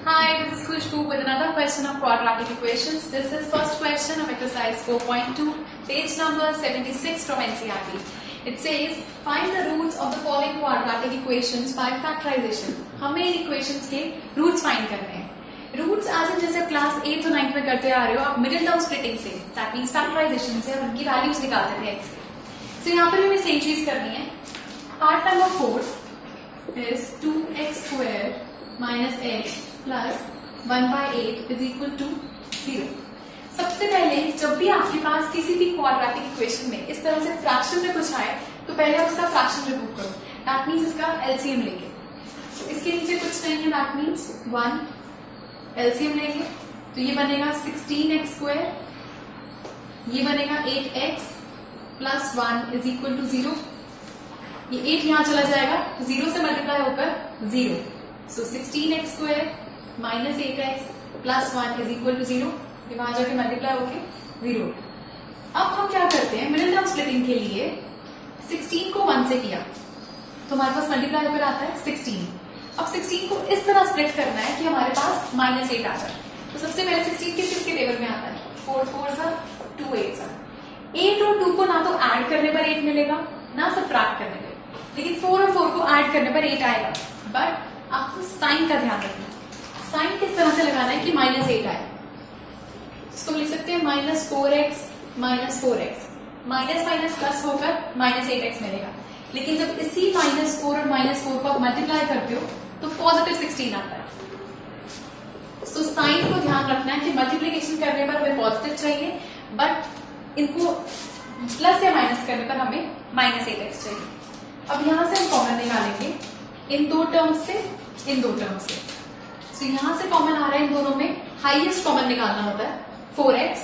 Hi, this is Khushbu with another question of quadratic equations. This is first question of exercise 4.2, page number 76 from NCERT. It says, find the roots of the following quadratic equations by factorization. हमें इन equations के roots find करने हैं. Roots as in जैसे class 8 और 9 में करते आ रहे हो, आप middle term splitting से, that means factorization से उनकी values निकालते थे x के. So यहाँ पर हमें same चीज करनी है. Part number 4 is 2x squared minus x plus 1 by 8 is equal to 0. सबसे पहले जब भी आपके पास किसी भी क्वाड्रेटिक इक्वेशन में इस तरह से फ्रैक्शन में कुछ आए तो पहले आप उसका फ्रैक्शन रिमूव करो. दैट मीन्स इसका एलसीएम लेंगे. तो इसके नीचे कुछ नहीं है, दैट मीन्स 1 एलसीएम लेंगे तो ये बनेगा 16x स्क्वायर, ये बनेगा 8x plus 1 is equal to 0. ये 8 यहां चला जाएगा, 0 से मल्टीप्लाई होकर 0. So 16x square minus 8x plus 1 is equal to 0. ये वहां जाके मल्टीप्लाई होके 0. अब हम क्या करते हैं, मिडिल टर्म स्प्लिटिंग के लिए 16 को 1 से किया तो हमारे पास मल्टीप्लाई होकर आता है 16. अब 16 को इस तरह स्प्लिट करना है कि हमारे पास माइनस 8 आ जाए. तो सबसे पहले 16 किसके टेबल में आता है, 4 4 सा 2 8 सा. 8 और 2 को ना तो ऐड करने पर 8 मिलेगा ना सबट्रैक्ट करने पर, लेकिन 4 और 4 को ऐड करने पर 8 आएगा. बट आपको साइन का ध्यान रखना है. साइन किस तरह से लगाना है कि माइनस 8 आए. इसको लिख सकते हैं minus 4x minus 4x. Minus minus plus होकर माइनस 8x मिलेगा. लेकिन जब इसी माइनस 4 और माइनस 4 को आप मल्टीप्लाई करते हो तो पॉजिटिव 16 आता है. तो साइन को ध्यान रखना है कि मल्टीप्लीकेशन करने पर हमें पॉजिटिव चाहिए, बट इनको प्लस या माइनस करने पर हमें माइनस 8x चाहिए. अब यहां से हम कॉमन निकालेंगे इन दो टर्म्स से, इन दो टर्म्स से. तो यहां से कॉमन आ रहा है इन दोनों में, हाईएस्ट कॉमन निकालना होता है 4x.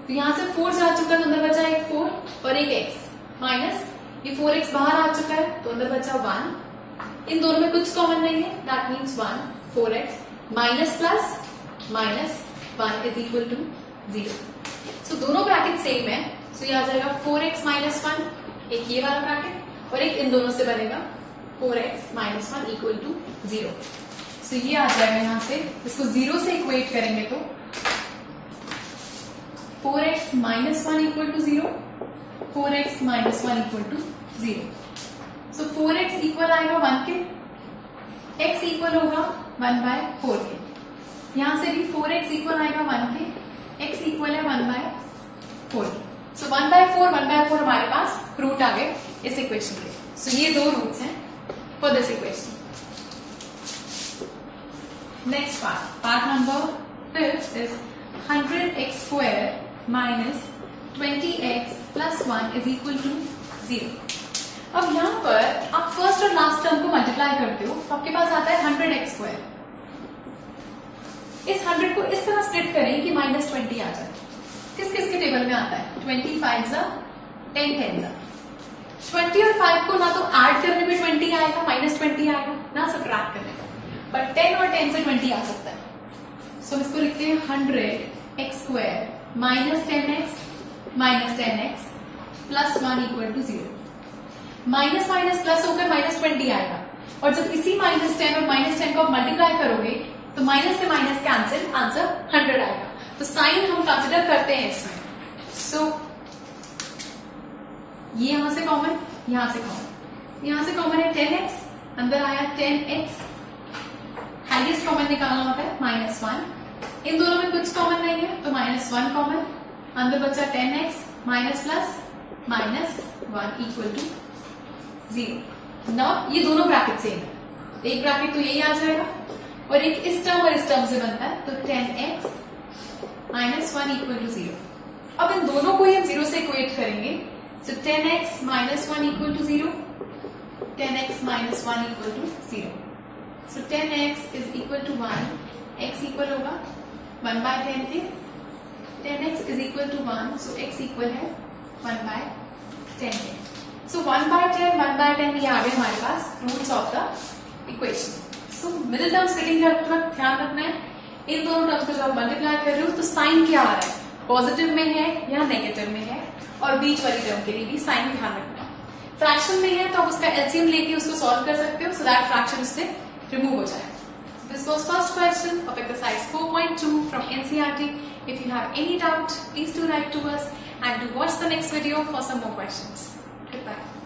तो यहां से 4 जा चुका है तो अंदर बचा एक 4 और एक x माइनस ये 4x बाहर आ चुका है तो अंदर बचा 1. इन दोनों में कुछ कॉमन नहीं है, that means 1 4x minus plus minus 1 is equal to 0. So दोनों ब्रैकेट सेम है. सो ये आ जाएगा 4x माइनस 1, एक ये वाला ब्रैकेट और एक इन दोनों से बनेगा 4x माइनस 1 इक्वल टू 0. सो ये आ जाएगा यहां से, इसको 0 से इक्वेट करेंगे तो 4x minus 1 equal to 0, 4x minus 1 equal to 0. So 4x equal आएगा 1 के, x इक्वल होगा 1 बाय 4 के. यहां से भी 4x इक्वल आएगा 1 के, x इक्वल है 1 बाय 4 के. सो 1 बाय 4 1 बाय 4 हमारे पास रूट आ गए इस इक्वेशन के. सो ये दो रूट्स हैं for this equation. Next part number 5 is 100x square minus 20x plus 1 is equal to 0. अब यहां पर आप फर्स्ट और लास्ट टर्म को मल्टीप्लाई करते हो तो आपके पास आता है 100x स्क्वायर. इस 100 को इस तरह स्प्लिट करें कि माइनस 20 आ जाए. किस किस के टेबल में आता है, 25 जा 10 10 जा. 20 और 5 को ना तो ऐड करने पे 20 आएगा, माइनस 20 आएगा, ना सबट्रैक्ट करने पे. बट 10 और 10 से 20 आ सकता है. सो इसको लिखते हैं 100x square minus 10x plus 1 equal to 0. Minus minus plus होकर माइनस 20 आएगा, और जब इसी माइनस 10 और माइनस 10 को आप मल्टीप्लाई करोगे तो माइनस से माइनस कैंसिल, आंसर 100 आएगा. तो साइन हम कंसिडर करते हैं इसमें. सो ये यहां से कॉमन, यहां से कॉमन, यहां से कॉमन है 10x, अंदर आया 10x. हाईएस्ट कॉमन निकालना होता है माइनस 1. इन दोनों में कुछ कॉमन नहीं है तो माइनस 1 कॉमन, अंदर बचा 10x minus plus minus 1 equal to 0. Now ये दोनों ब्रैकेट सेम है, एक ब्रैकेट तो यही आ जाएगा और एक इस टर्म और इस टर्म से बनता है तो 10x माइनस 1 इक्वल टू 0. अब इन दोनों को ही हम 0 से इक्वेट करेंगे. So 10x minus 1 equal to 0, 10x minus 1 equal to 0. So 10x is equal to 1, x equal होगा 1 by 10 के, 10x is equal to 1, so x equal है 1 by 10 के. So 1 by 10, 1 by 10 ये आ गए हमारे पास roots of the equation. So middle term splitting का ध्यान रखना है. इन दोनों टर्म्स को जब मल्टीप्लाई कर रहे हो तो साइन क्या आ रहा है, पॉजिटिव में है या नेगेटिव में है, और बीच वाली टर्म के लिए भी साइन ध्यान रखना है. फ्रैक्शन में है तो आप उसका एलसीएम लेके उसको सॉल्व कर सकते हो, सो दैट फ्रैक्शन उससे रिमूव हो जाए. This was first question of exercise 4.2 from NCERT. If you have any doubt, please do write to us and do watch the next video for some more questions. Goodbye.